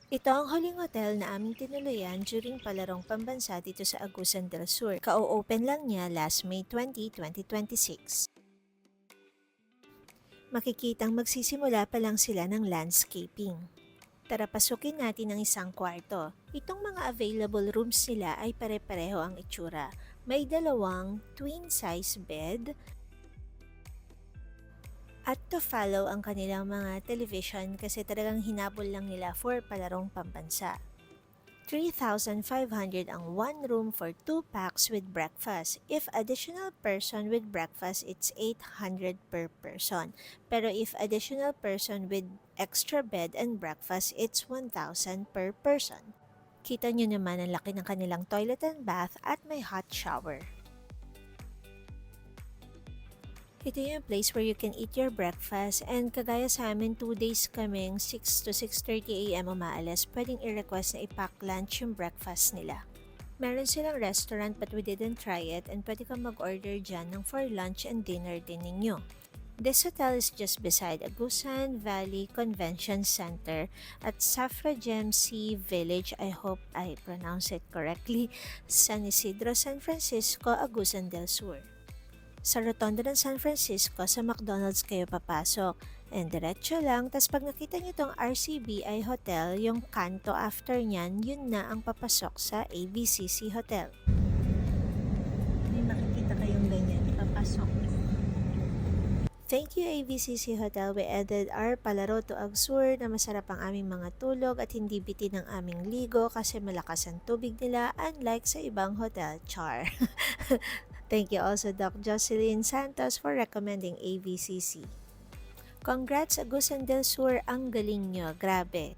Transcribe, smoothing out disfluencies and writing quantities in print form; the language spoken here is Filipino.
Ito ang huling hotel na aming tinuluyan during palarong pambansa dito sa Agusan del Sur. Ka-open lang niya last May 20, 2026. Makikitang magsisimula pa lang sila ng landscaping. Tara pasukin natin ang isang kwarto. Itong mga available rooms nila ay pare-pareho ang itsura. May dalawang twin-size bed, at to follow ang kanilang mga television kasi talagang hinabol lang nila for palarong pambansa. 3,500 ang one room for 2 packs with breakfast. If additional person with breakfast, it's 800 per person. Pero if additional person with extra bed and breakfast, it's 1,000 per person. Kita nyo naman ang laki ng kanilang toilet and bath at may hot shower. Ito yung place where you can eat your breakfast and kagaya sa amin 2 days kaming 6 to 6:30 AM umaalis, pwedeng i-request na i-pack lunch yung breakfast nila. Meron silang restaurant but we didn't try it and pwede kang mag-order dyan ng for lunch and dinner din ninyo. This hotel is just beside Agusan Valley Convention Center at Safrajem Sea Village, I hope I pronounce it correctly, San Isidro, San Francisco, Agusan del Sur. Sa rotonda ng San Francisco, sa McDonald's kayo papasok. And diretso lang, tas pag nakita nyo tong RCBI Hotel, yung kanto after nyan, yun na ang papasok sa ABCC Hotel. May makikita kayong ganyan, ipapasok. Thank you ABCC Hotel. We added our palaro to Agsur na masarap ang aming mga tulog at hindi bitin ang aming ligo kasi malakas ang tubig nila unlike sa ibang hotel. Char! Thank you also Doc Jocelyn Santos for recommending ABCC. Congrats Agusan del Sur, ang galing nyo, grabe.